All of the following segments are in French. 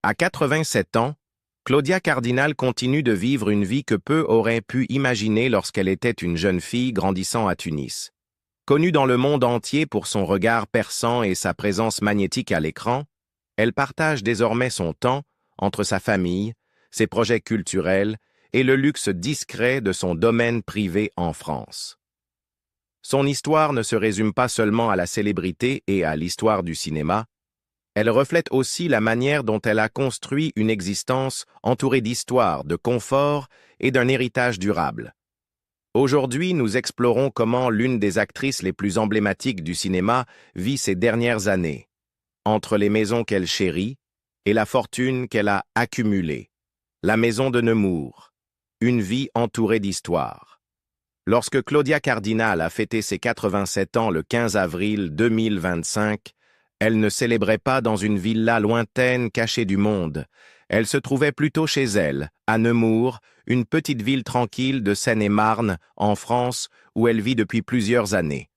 À 87 ans, Claudia Cardinal continue de vivre une vie que peu auraient pu imaginer lorsqu'elle était une jeune fille grandissant à Tunis. Connue dans le monde entier pour son regard perçant et sa présence magnétique à l'écran, elle partage désormais son temps entre sa famille, ses projets culturels et le luxe discret de son domaine privé en France. Son histoire ne se résume pas seulement à la célébrité et à l'histoire du cinéma, elle reflète aussi la manière dont elle a construit une existence entourée d'histoire, de confort et d'un héritage durable. Aujourd'hui, nous explorons comment l'une des actrices les plus emblématiques du cinéma vit ses dernières années, entre les maisons qu'elle chérit et la fortune qu'elle a accumulée. La maison de Nemours, une vie entourée d'histoire. Lorsque Claudia Cardinal a fêté ses 87 ans le 15 avril 2025, elle ne célébrait pas dans une villa lointaine cachée du monde. Elle se trouvait plutôt chez elle, à Nemours, une petite ville tranquille de Seine-et-Marne, en France, où elle vit depuis plusieurs années.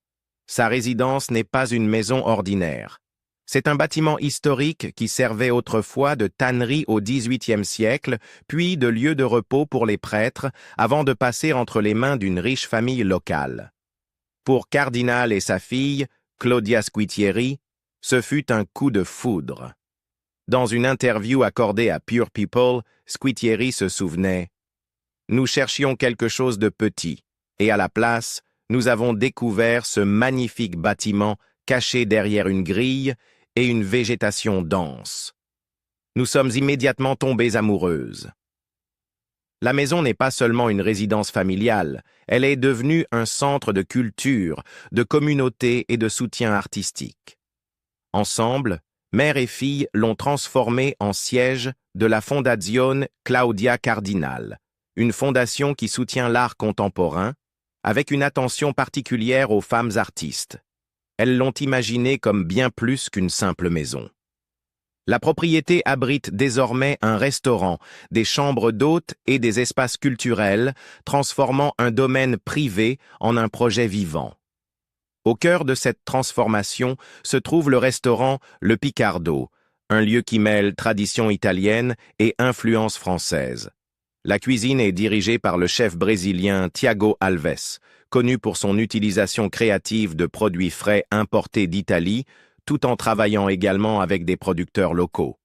Sa résidence n'est pas une maison ordinaire. C'est un bâtiment historique qui servait autrefois de tannerie au XVIIIe siècle, puis de lieu de repos pour les prêtres, avant de passer entre les mains d'une riche famille locale. Pour Cardinal et sa fille, Claudia Squitieri, ce fut un coup de foudre. Dans une interview accordée à Pure People, Squitieri se souvenait « Nous cherchions quelque chose de petit, et à la place, nous avons découvert ce magnifique bâtiment caché derrière une grille et une végétation dense. Nous sommes immédiatement tombées amoureuses. » La maison n'est pas seulement une résidence familiale, elle est devenue un centre de culture, de communauté et de soutien artistique. Ensemble, mère et fille l'ont transformée en siège de la Fondazione Claudia Cardinal, une fondation qui soutient l'art contemporain, avec une attention particulière aux femmes artistes. Elles l'ont imaginée comme bien plus qu'une simple maison. La propriété abrite désormais un restaurant, des chambres d'hôtes et des espaces culturels, transformant un domaine privé en un projet vivant. Au cœur de cette transformation se trouve le restaurant Le Picardo, un lieu qui mêle tradition italienne et influence française. La cuisine est dirigée par le chef brésilien Thiago Alves, connu pour son utilisation créative de produits frais importés d'Italie, tout en travaillant également avec des producteurs locaux.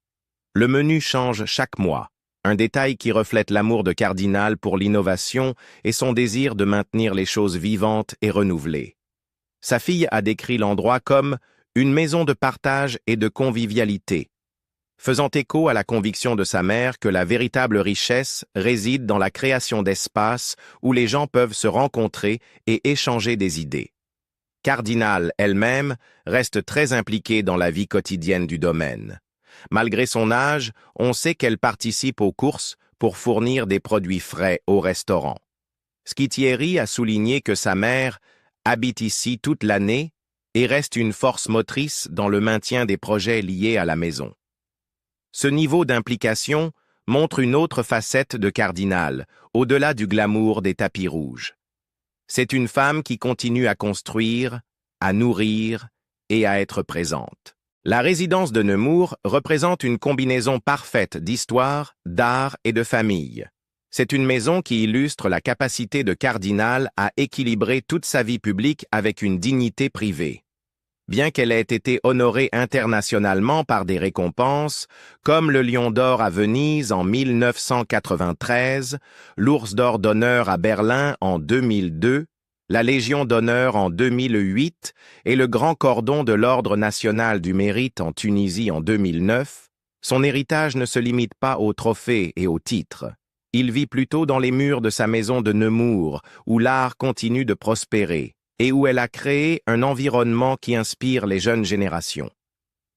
Le menu change chaque mois, un détail qui reflète l'amour de Cardinal pour l'innovation et son désir de maintenir les choses vivantes et renouvelées. Sa fille a décrit l'endroit comme une maison de partage et de convivialité, faisant écho à la conviction de sa mère que la véritable richesse réside dans la création d'espaces où les gens peuvent se rencontrer et échanger des idées. Cardinal elle-même reste très impliquée dans la vie quotidienne du domaine. Malgré son âge, on sait qu'elle participe aux courses pour fournir des produits frais au restaurant. Squitieri a souligné que sa mère habite ici toute l'année et reste une force motrice dans le maintien des projets liés à la maison. Ce niveau d'implication montre une autre facette de Cardinal, au-delà du glamour des tapis rouges. C'est une femme qui continue à construire, à nourrir et à être présente. La résidence de Nemours représente une combinaison parfaite d'histoire, d'art et de famille. C'est une maison qui illustre la capacité de Cardinal à équilibrer toute sa vie publique avec une dignité privée. Bien qu'elle ait été honorée internationalement par des récompenses, comme le Lion d'Or à Venise en 1993, l'Ours d'Or d'honneur à Berlin en 2002, la Légion d'honneur en 2008 et le Grand Cordon de l'Ordre national du mérite en Tunisie en 2009, son héritage ne se limite pas aux trophées et aux titres. Il vit plutôt dans les murs de sa maison de Nemours, où l'art continue de prospérer, et où elle a créé un environnement qui inspire les jeunes générations.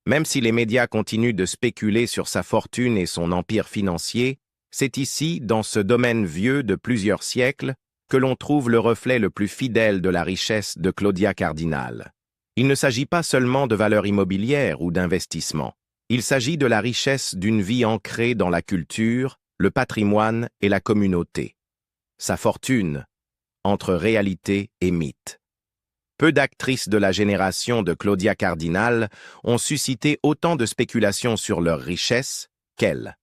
Même si les médias continuent de spéculer sur sa fortune et son empire financier, c'est ici, dans ce domaine vieux de plusieurs siècles, que l'on trouve le reflet le plus fidèle de la richesse de Claudia Cardinal. Il ne s'agit pas seulement de valeurs immobilières ou d'investissements. Il s'agit de la richesse d'une vie ancrée dans la culture, le patrimoine et la communauté. Sa fortune, entre réalité et mythe. Peu d'actrices de la génération de Claudia Cardinal ont suscité autant de spéculations sur leur richesse, qu'elle.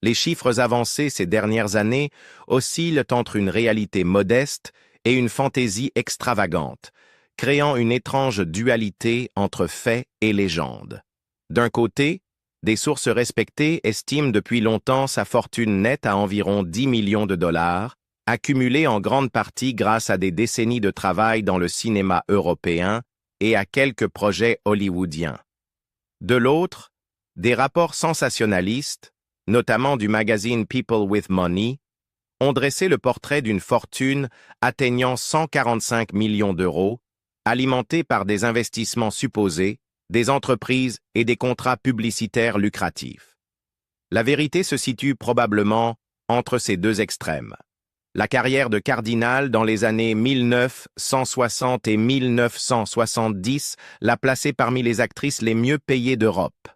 Les chiffres avancés ces dernières années oscillent entre une réalité modeste et une fantaisie extravagante, créant une étrange dualité entre faits et légendes. D'un côté, des sources respectées estiment depuis longtemps sa fortune nette à environ 10 millions de dollars, accumulée en grande partie grâce à des décennies de travail dans le cinéma européen et à quelques projets hollywoodiens. De l'autre, des rapports sensationnalistes, notamment du magazine People with Money, ont dressé le portrait d'une fortune atteignant 145 millions d'euros, alimentée par des investissements supposés, des entreprises et des contrats publicitaires lucratifs. La vérité se situe probablement entre ces deux extrêmes. La carrière de Cardinal dans les années 1960 et 1970 l'a placée parmi les actrices les mieux payées d'Europe.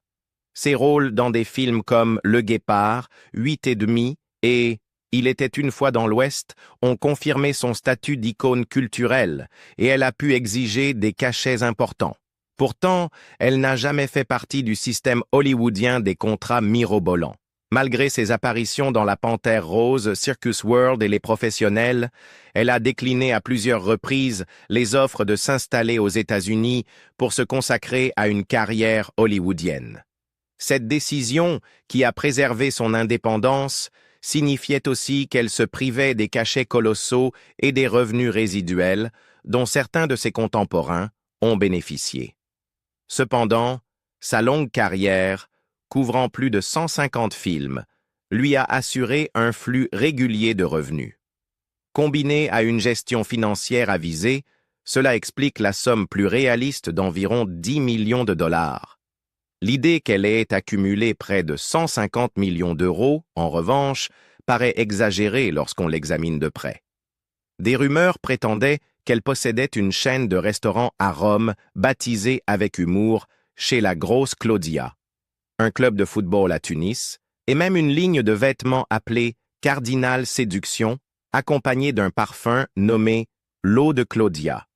Ses rôles dans des films comme Le Guépard, 8 et demi et Il était une fois dans l'Ouest ont confirmé son statut d'icône culturelle et elle a pu exiger des cachets importants. Pourtant, elle n'a jamais fait partie du système hollywoodien des contrats mirobolants. Malgré ses apparitions dans La Panthère Rose, Circus World et Les Professionnels, elle a décliné à plusieurs reprises les offres de s'installer aux États-Unis pour se consacrer à une carrière hollywoodienne. Cette décision, qui a préservé son indépendance, signifiait aussi qu'elle se privait des cachets colossaux et des revenus résiduels dont certains de ses contemporains ont bénéficié. Cependant, sa longue carrière, couvrant plus de 150 films, lui a assuré un flux régulier de revenus. Combiné à une gestion financière avisée, cela explique la somme plus réaliste d'environ 10 millions de dollars. L'idée qu'elle ait accumulé près de 150 millions d'euros, en revanche, paraît exagérée lorsqu'on l'examine de près. Des rumeurs prétendaient qu'elle possédait une chaîne de restaurants à Rome baptisée avec humour chez la Grosse Claudia, un club de football à Tunis, et même une ligne de vêtements appelée Cardinal Séduction, accompagnée d'un parfum nommé l'eau de Claudia.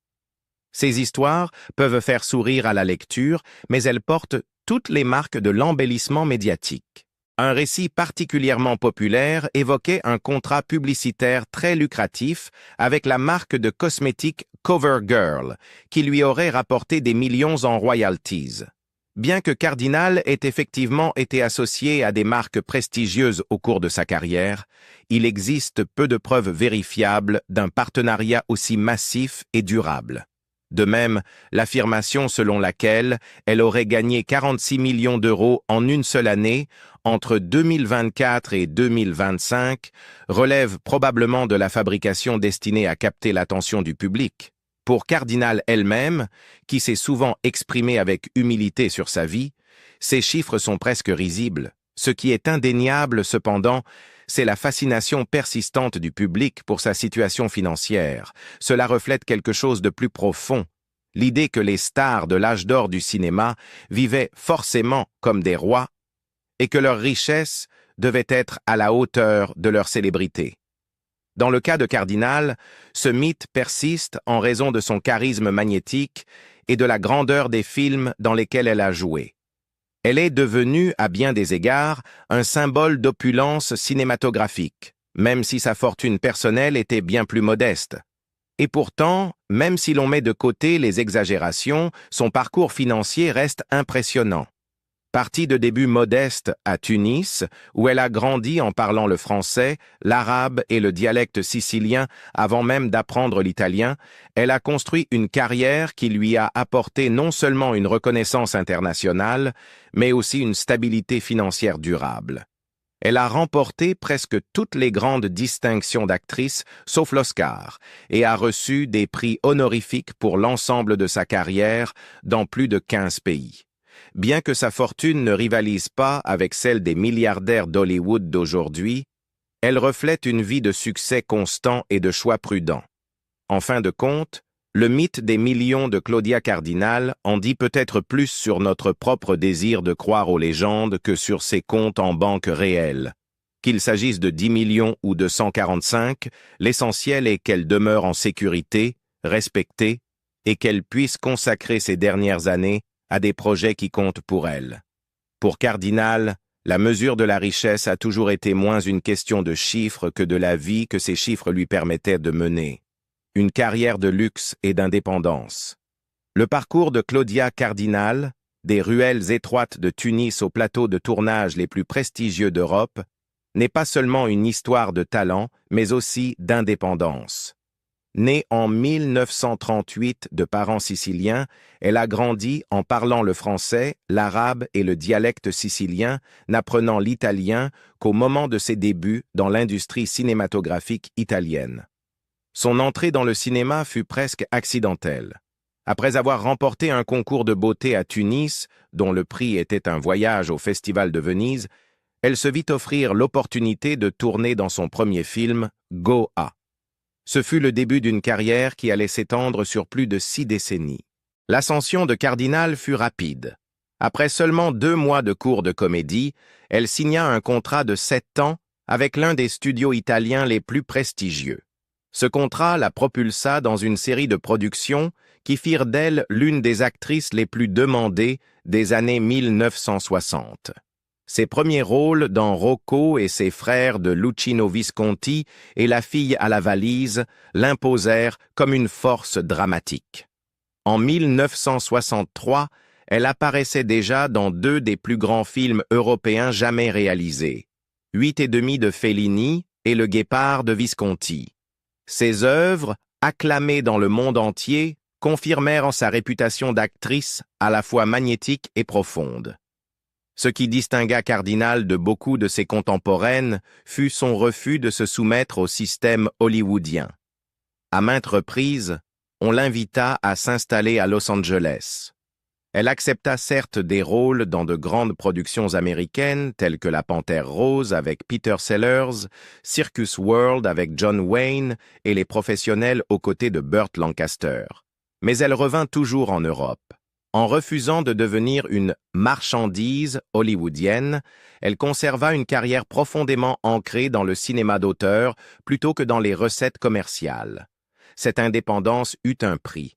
Ces histoires peuvent faire sourire à la lecture, mais elles portent toutes les marques de l'embellissement médiatique. Un récit particulièrement populaire évoquait un contrat publicitaire très lucratif avec la marque de cosmétiques CoverGirl, qui lui aurait rapporté des millions en royalties. Bien que Cardinal ait effectivement été associé à des marques prestigieuses au cours de sa carrière, il existe peu de preuves vérifiables d'un partenariat aussi massif et durable. De même, l'affirmation selon laquelle elle aurait gagné 46 millions d'euros en une seule année, entre 2024 et 2025, relève probablement de la fabrication destinée à capter l'attention du public. Pour Cardinal elle-même, qui s'est souvent exprimée avec humilité sur sa vie, ces chiffres sont presque risibles. Ce qui est indéniable, cependant, c'est la fascination persistante du public pour sa situation financière. Cela reflète quelque chose de plus profond. L'idée que les stars de l'âge d'or du cinéma vivaient forcément comme des rois et que leur richesse devait être à la hauteur de leur célébrité. Dans le cas de Cardinal, ce mythe persiste en raison de son charisme magnétique et de la grandeur des films dans lesquels elle a joué. Elle est devenue, à bien des égards, un symbole d'opulence cinématographique, même si sa fortune personnelle était bien plus modeste. Et pourtant, même si l'on met de côté les exagérations, son parcours financier reste impressionnant. Partie de débuts modestes à Tunis, où elle a grandi en parlant le français, l'arabe et le dialecte sicilien avant même d'apprendre l'italien, elle a construit une carrière qui lui a apporté non seulement une reconnaissance internationale, mais aussi une stabilité financière durable. Elle a remporté presque toutes les grandes distinctions d'actrice, sauf l'Oscar, et a reçu des prix honorifiques pour l'ensemble de sa carrière dans plus de 15 pays. Bien que sa fortune ne rivalise pas avec celle des milliardaires d'Hollywood d'aujourd'hui, elle reflète une vie de succès constant et de choix prudents. En fin de compte, le mythe des millions de Claudia Cardinal en dit peut-être plus sur notre propre désir de croire aux légendes que sur ses comptes en banque réels. Qu'il s'agisse de 10 millions ou de 145, l'essentiel est qu'elle demeure en sécurité, respectée, et qu'elle puisse consacrer ses dernières années à des projets qui comptent pour elle. Pour Cardinal, La mesure de la richesse a toujours été moins une question de chiffres que de la vie que ces chiffres lui permettaient de mener. Une carrière de luxe et d'indépendance. Le parcours de Claudia Cardinal, des ruelles étroites de Tunis aux plateaux de tournage les plus prestigieux d'Europe, n'est pas seulement une histoire de talent, mais aussi d'indépendance. Née en 1938 de parents siciliens, elle a grandi en parlant le français, l'arabe et le dialecte sicilien, n'apprenant l'italien qu'au moment de ses débuts dans l'industrie cinématographique italienne. Son entrée dans le cinéma fut presque accidentelle. Après avoir remporté un concours de beauté à Tunis, dont le prix était un voyage au Festival de Venise, elle se vit offrir l'opportunité de tourner dans son premier film, Goa. Ce fut le début d'une carrière qui allait s'étendre sur plus de 6 décennies. L'ascension de Cardinal fut rapide. Après seulement 2 mois de cours de comédie, elle signa un contrat de 7 ans avec l'un des studios italiens les plus prestigieux. Ce contrat la propulsa dans une série de productions qui firent d'elle l'une des actrices les plus demandées des années 1960. Ses premiers rôles dans Rocco et ses frères de Luchino Visconti et La fille à la valise l'imposèrent comme une force dramatique. En 1963, elle apparaissait déjà dans 2 des plus grands films européens jamais réalisés, 8 et demi de Fellini et Le Guépard de Visconti. Ses œuvres, acclamées dans le monde entier, confirmèrent en sa réputation d'actrice à la fois magnétique et profonde. Ce qui distingua Cardinal de beaucoup de ses contemporaines fut son refus de se soumettre au système hollywoodien. À maintes reprises, on l'invita à s'installer à Los Angeles. Elle accepta certes des rôles dans de grandes productions américaines telles que La Panthère Rose avec Peter Sellers, Circus World avec John Wayne et Les Professionnels aux côtés de Burt Lancaster. Mais elle revint toujours en Europe. En refusant de devenir une marchandise hollywoodienne, elle conserva une carrière profondément ancrée dans le cinéma d'auteur plutôt que dans les recettes commerciales. Cette indépendance eut un prix.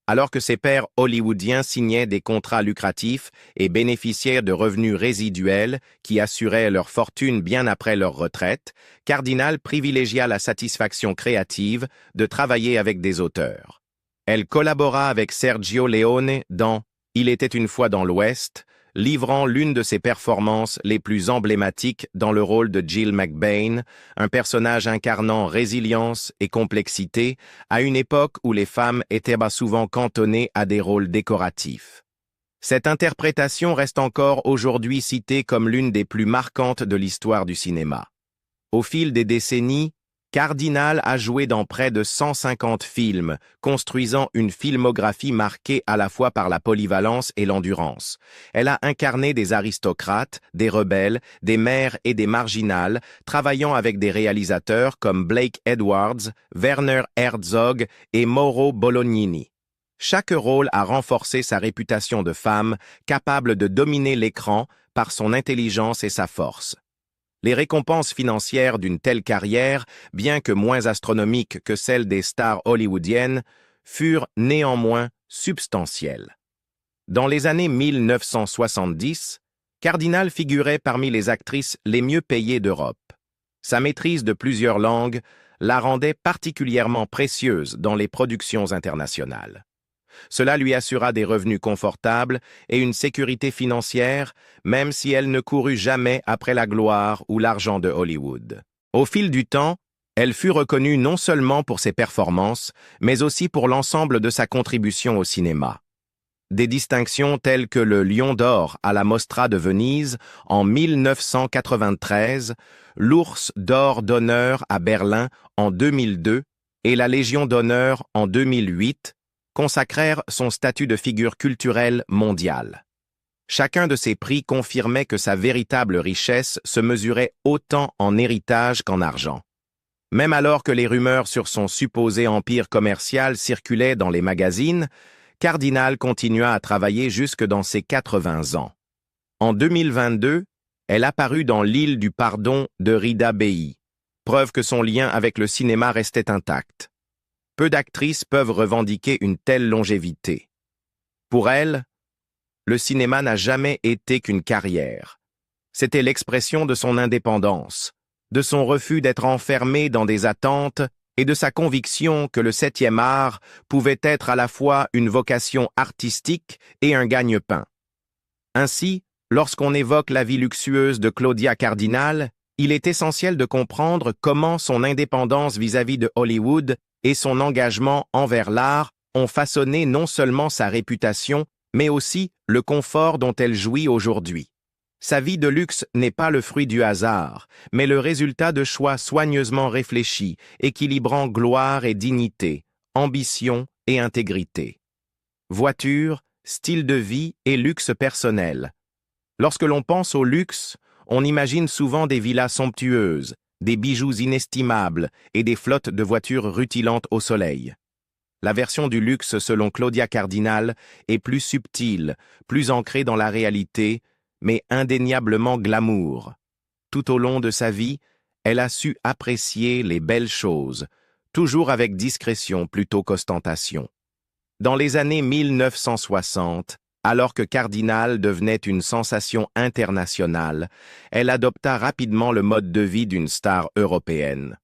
Alors que ses pairs hollywoodiens signaient des contrats lucratifs et bénéficiaient de revenus résiduels qui assuraient leur fortune bien après leur retraite, Cardinal privilégia la satisfaction créative de travailler avec des auteurs. Elle collabora avec Sergio Leone dans « Il était une fois dans l'Ouest », livrant l'une de ses performances les plus emblématiques dans le rôle de Jill McBain, un personnage incarnant résilience et complexité à une époque où les femmes étaient souvent cantonnées à des rôles décoratifs. Cette interprétation reste encore aujourd'hui citée comme l'une des plus marquantes de l'histoire du cinéma. Au fil des décennies, Cardinal a joué dans près de 150 films, construisant une filmographie marquée à la fois par la polyvalence et l'endurance. Elle a incarné des aristocrates, des rebelles, des mères et des marginales, travaillant avec des réalisateurs comme Blake Edwards, Werner Herzog et Mauro Bolognini. Chaque rôle a renforcé sa réputation de femme, capable de dominer l'écran par son intelligence et sa force. Les récompenses financières d'une telle carrière, bien que moins astronomiques que celles des stars hollywoodiennes, furent néanmoins substantielles. Dans les années 1970, Cardinal figurait parmi les actrices les mieux payées d'Europe. Sa maîtrise de plusieurs langues la rendait particulièrement précieuse dans les productions internationales. Cela lui assura des revenus confortables et une sécurité financière, même si elle ne courut jamais après la gloire ou l'argent de Hollywood. Au fil du temps, elle fut reconnue non seulement pour ses performances, mais aussi pour l'ensemble de sa contribution au cinéma. Des distinctions telles que le Lion d'or à la Mostra de Venise en 1993, l'Ours d'or d'honneur à Berlin en 2002 et la Légion d'honneur en 2008, consacrèrent son statut de figure culturelle mondiale. Chacun de ces prix confirmait que sa véritable richesse se mesurait autant en héritage qu'en argent. Même alors que les rumeurs sur son supposé empire commercial circulaient dans les magazines, Cardinal continua à travailler jusque dans ses 80 ans. En 2022, elle apparut dans L'île du pardon de Rida Bey, preuve que son lien avec le cinéma restait intact. Peu d'actrices peuvent revendiquer une telle longévité. Pour elle, le cinéma n'a jamais été qu'une carrière. C'était l'expression de son indépendance, de son refus d'être enfermé dans des attentes et de sa conviction que le 7e art pouvait être à la fois une vocation artistique et un gagne-pain. Ainsi, lorsqu'on évoque la vie luxueuse de Claudia Cardinal, il est essentiel de comprendre comment son indépendance vis-à-vis de Hollywood et son engagement envers l'art ont façonné non seulement sa réputation, mais aussi le confort dont elle jouit aujourd'hui. Sa vie de luxe n'est pas le fruit du hasard, mais le résultat de choix soigneusement réfléchis, équilibrant gloire et dignité, ambition et intégrité. Voiture, style de vie et luxe personnel. Lorsque l'on pense au luxe, on imagine souvent des villas somptueuses, des bijoux inestimables et des flottes de voitures rutilantes au soleil. La version du luxe selon Claudia Cardinal est plus subtile, plus ancrée dans la réalité, mais indéniablement glamour. Tout au long de sa vie, elle a su apprécier les belles choses, toujours avec discrétion plutôt qu'ostentation. Dans les années 1960, alors que Cardinal devenait une sensation internationale, elle adopta rapidement le mode de vie d'une star européenne.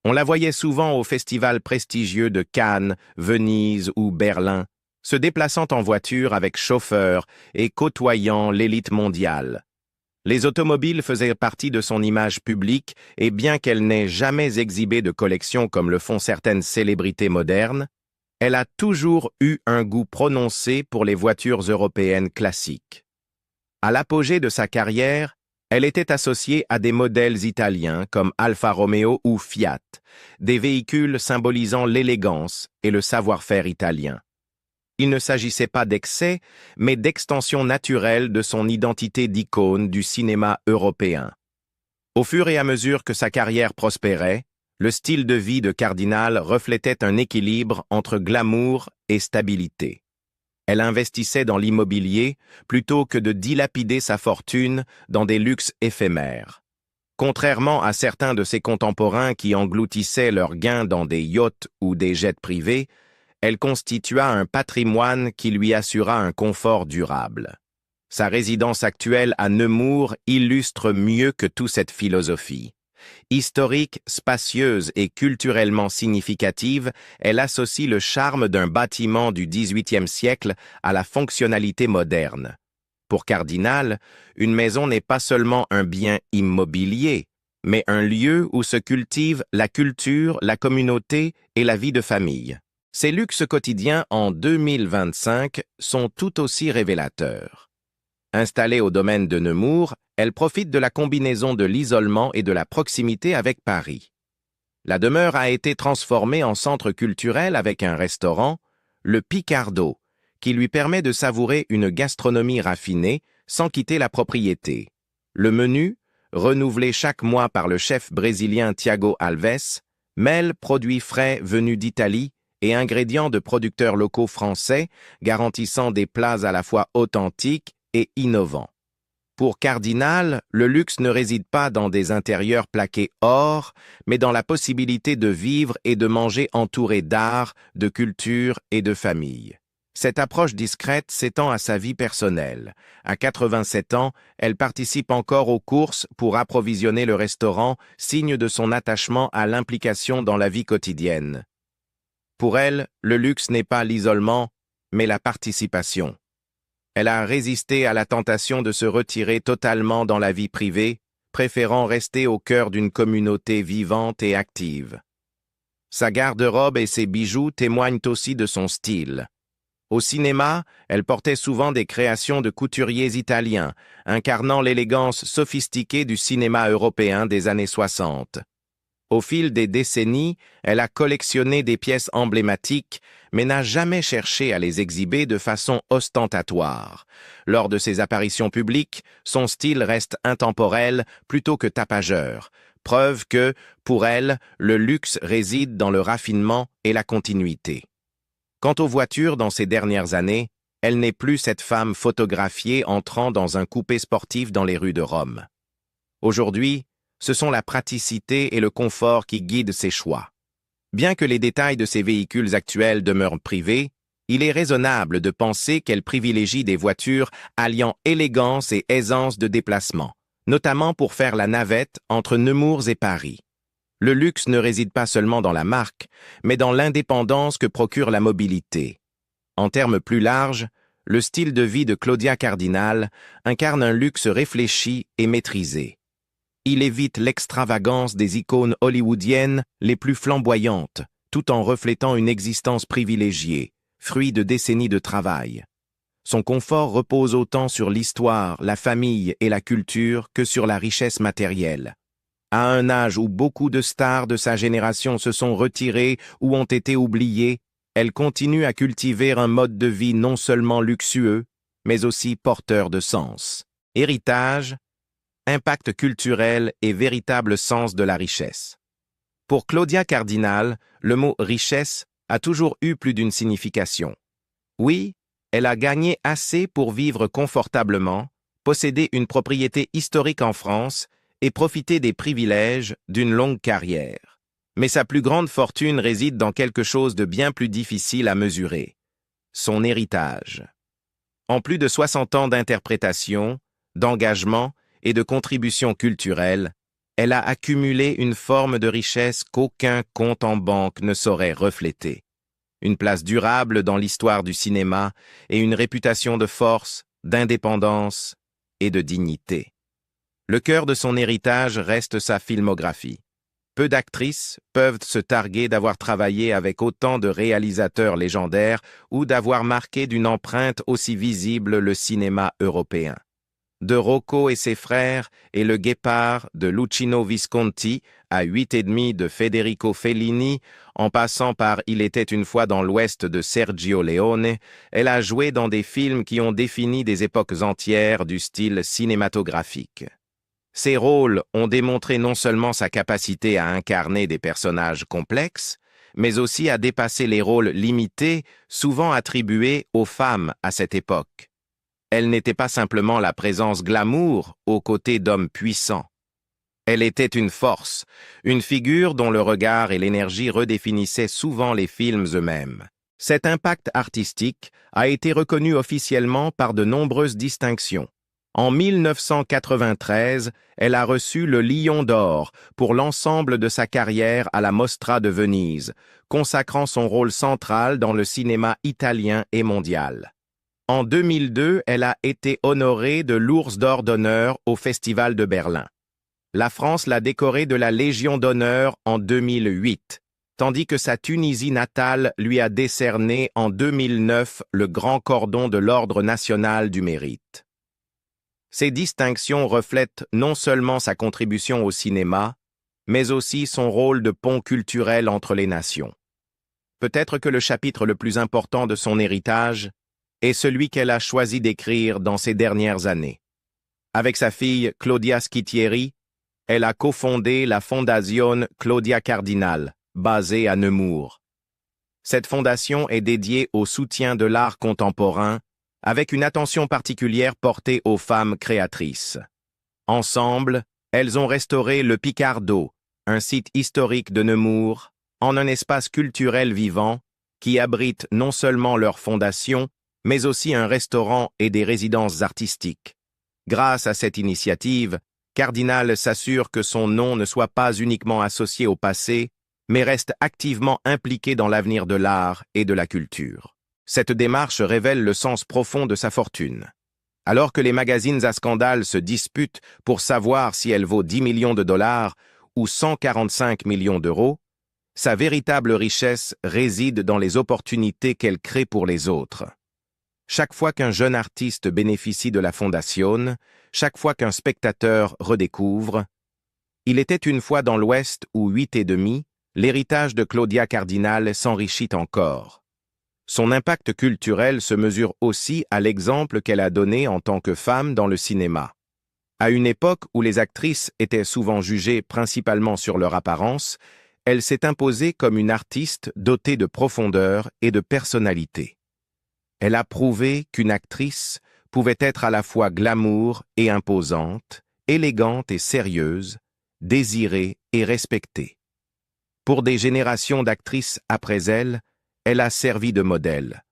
On la voyait souvent aux festivals prestigieux de Cannes, Venise ou Berlin, se déplaçant en voiture avec chauffeur et côtoyant l'élite mondiale. Les automobiles faisaient partie de son image publique et bien qu'elle n'ait jamais exhibé de collection comme le font certaines célébrités modernes, elle a toujours eu un goût prononcé pour les voitures européennes classiques. À l'apogée de sa carrière, elle était associée à des modèles italiens comme Alfa Romeo ou Fiat, des véhicules symbolisant l'élégance et le savoir-faire italien. Il ne s'agissait pas d'excès, mais d'extension naturelle de son identité d'icône du cinéma européen. Au fur et à mesure que sa carrière prospérait, le style de vie de Cardinal reflétait un équilibre entre glamour et stabilité. Elle investissait dans l'immobilier plutôt que de dilapider sa fortune dans des luxes éphémères. Contrairement à certains de ses contemporains qui engloutissaient leurs gains dans des yachts ou des jets privés, elle constitua un patrimoine qui lui assura un confort durable. Sa résidence actuelle à Nemours illustre mieux que tout cette philosophie. Historique, spacieuse et culturellement significative, elle associe le charme d'un bâtiment du XVIIIe siècle à la fonctionnalité moderne. Pour Cardinal, une maison n'est pas seulement un bien immobilier, mais un lieu où se cultive la culture, la communauté et la vie de famille. Ces luxes quotidiens en 2025 sont tout aussi révélateurs. Installée au domaine de Nemours, elle profite de la combinaison de l'isolement et de la proximité avec Paris. La demeure a été transformée en centre culturel avec un restaurant, le Picardo, qui lui permet de savourer une gastronomie raffinée sans quitter la propriété. Le menu, renouvelé chaque mois par le chef brésilien Thiago Alves, mêle produits frais venus d'Italie et ingrédients de producteurs locaux français, garantissant des plats à la fois authentiques et innovants. Pour Cardinal, le luxe ne réside pas dans des intérieurs plaqués or, mais dans la possibilité de vivre et de manger entouré d'art, de culture et de famille. Cette approche discrète s'étend à sa vie personnelle. À 87 ans, elle participe encore aux courses pour approvisionner le restaurant, signe de son attachement à l'implication dans la vie quotidienne. Pour elle, le luxe n'est pas l'isolement, mais la participation. Elle a résisté à la tentation de se retirer totalement dans la vie privée, préférant rester au cœur d'une communauté vivante et active. Sa garde-robe et ses bijoux témoignent aussi de son style. Au cinéma, elle portait souvent des créations de couturiers italiens, incarnant l'élégance sophistiquée du cinéma européen des années 60. Au fil des décennies, elle a collectionné des pièces emblématiques, mais n'a jamais cherché à les exhiber de façon ostentatoire. Lors de ses apparitions publiques, son style reste intemporel plutôt que tapageur, preuve que, pour elle, le luxe réside dans le raffinement et la continuité. Quant aux voitures dans ces dernières années, elle n'est plus cette femme photographiée entrant dans un coupé sportif dans les rues de Rome. Aujourd'hui, ce sont la praticité et le confort qui guident ses choix. Bien que les détails de ses véhicules actuels demeurent privés, il est raisonnable de penser qu'elle privilégie des voitures alliant élégance et aisance de déplacement, notamment pour faire la navette entre Nemours et Paris. Le luxe ne réside pas seulement dans la marque, mais dans l'indépendance que procure la mobilité. En termes plus larges, le style de vie de Claudia Cardinal incarne un luxe réfléchi et maîtrisé. Il évite l'extravagance des icônes hollywoodiennes les plus flamboyantes, tout en reflétant une existence privilégiée, fruit de décennies de travail. Son confort repose autant sur l'histoire, la famille et la culture que sur la richesse matérielle. À un âge où beaucoup de stars de sa génération se sont retirées ou ont été oubliées, elle continue à cultiver un mode de vie non seulement luxueux, mais aussi porteur de sens. Héritage, impact culturel et véritable sens de la richesse. Pour Claudia Cardinal, le mot « richesse » a toujours eu plus d'une signification. Oui, elle a gagné assez pour vivre confortablement, posséder une propriété historique en France et profiter des privilèges d'une longue carrière. Mais sa plus grande fortune réside dans quelque chose de bien plus difficile à mesurer, son héritage. En plus de 60 ans d'interprétation, d'engagement et de contribution culturelle, elle a accumulé une forme de richesse qu'aucun compte en banque ne saurait refléter. Une place durable dans l'histoire du cinéma et une réputation de force, d'indépendance et de dignité. Le cœur de son héritage reste sa filmographie. Peu d'actrices peuvent se targuer d'avoir travaillé avec autant de réalisateurs légendaires ou d'avoir marqué d'une empreinte aussi visible le cinéma européen. De Rocco et ses frères et Le Guépard de Luchino Visconti à 8 et demi de Federico Fellini, en passant par Il était une fois dans l'Ouest de Sergio Leone, elle a joué dans des films qui ont défini des époques entières du style cinématographique. Ses rôles ont démontré non seulement sa capacité à incarner des personnages complexes, mais aussi à dépasser les rôles limités, souvent attribués aux femmes à cette époque. Elle n'était pas simplement la présence glamour aux côtés d'hommes puissants. Elle était une force, une figure dont le regard et l'énergie redéfinissaient souvent les films eux-mêmes. Cet impact artistique a été reconnu officiellement par de nombreuses distinctions. En 1993, elle a reçu le Lion d'Or pour l'ensemble de sa carrière à la Mostra de Venise, consacrant son rôle central dans le cinéma italien et mondial. En 2002, elle a été honorée de l'Ours d'Or d'honneur au Festival de Berlin. La France l'a décorée de la Légion d'honneur en 2008, tandis que sa Tunisie natale lui a décerné en 2009 le Grand Cordon de l'Ordre national du mérite. Ces distinctions reflètent non seulement sa contribution au cinéma, mais aussi son rôle de pont culturel entre les nations. Peut-être que le chapitre le plus important de son héritage est celui qu'elle a choisi d'écrire dans ces dernières années. Avec sa fille Claudia Schittieri, elle a cofondé la Fondazione Claudia Cardinal, basée à Nemours. Cette fondation est dédiée au soutien de l'art contemporain, avec une attention particulière portée aux femmes créatrices. Ensemble, elles ont restauré le Picardo, un site historique de Nemours, en un espace culturel vivant qui abrite non seulement leur fondation, mais aussi un restaurant et des résidences artistiques. Grâce à cette initiative, Cardinal s'assure que son nom ne soit pas uniquement associé au passé, mais reste activement impliqué dans l'avenir de l'art et de la culture. Cette démarche révèle le sens profond de sa fortune. Alors que les magazines à scandale se disputent pour savoir si elle vaut 10 millions de dollars ou 145 millions d'euros, sa véritable richesse réside dans les opportunités qu'elle crée pour les autres. Chaque fois qu'un jeune artiste bénéficie de la Fondazione, chaque fois qu'un spectateur redécouvre « Il était une fois dans l'Ouest ou 8 et demi », l'héritage de Claudia Cardinal s'enrichit encore. Son impact culturel se mesure aussi à l'exemple qu'elle a donné en tant que femme dans le cinéma. À une époque où les actrices étaient souvent jugées principalement sur leur apparence, elle s'est imposée comme une artiste dotée de profondeur et de personnalité. Elle a prouvé qu'une actrice pouvait être à la fois glamour et imposante, élégante et sérieuse, désirée et respectée. Pour des générations d'actrices après elle a servi de modèle,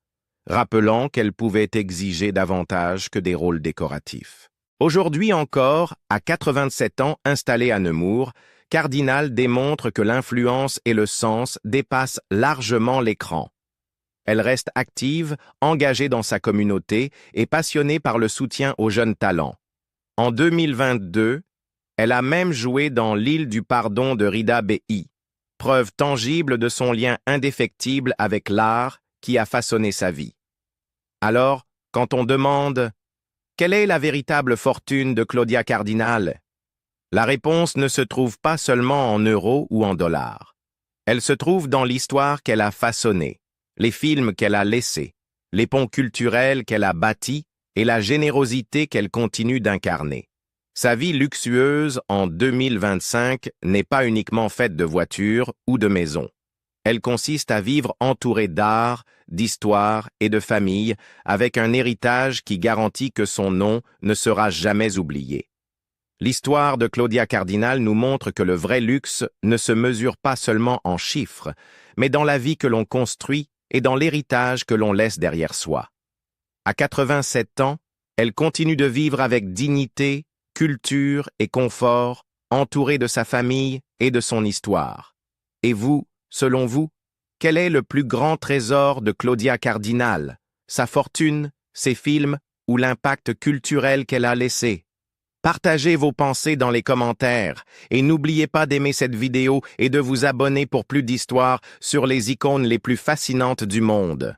rappelant qu'elle pouvait exiger davantage que des rôles décoratifs. Aujourd'hui encore, à 87 ans installée à Nemours, Cardinal démontre que l'influence et le sens dépassent largement l'écran. Elle reste active, engagée dans sa communauté et passionnée par le soutien aux jeunes talents. En 2022, elle a même joué dans L'île du pardon de Rida Bey, preuve tangible de son lien indéfectible avec l'art qui a façonné sa vie. Alors, quand on demande « Quelle est la véritable fortune de Claudia Cardinal ?» la réponse ne se trouve pas seulement en euros ou en dollars. Elle se trouve dans l'histoire qu'elle a façonnée, les films qu'elle a laissés, les ponts culturels qu'elle a bâtis et la générosité qu'elle continue d'incarner. Sa vie luxueuse en 2025 n'est pas uniquement faite de voitures ou de maisons. Elle consiste à vivre entourée d'art, d'histoire et de famille, avec un héritage qui garantit que son nom ne sera jamais oublié. L'histoire de Claudia Cardinal nous montre que le vrai luxe ne se mesure pas seulement en chiffres, mais dans la vie que l'on construit et dans l'héritage que l'on laisse derrière soi. À 87 ans, elle continue de vivre avec dignité, culture et confort, entourée de sa famille et de son histoire. Et vous, selon vous, quel est le plus grand trésor de Claudia Cardinal? Sa fortune, ses films ou l'impact culturel qu'elle a laissé? Partagez vos pensées dans les commentaires et n'oubliez pas d'aimer cette vidéo et de vous abonner pour plus d'histoires sur les icônes les plus fascinantes du monde.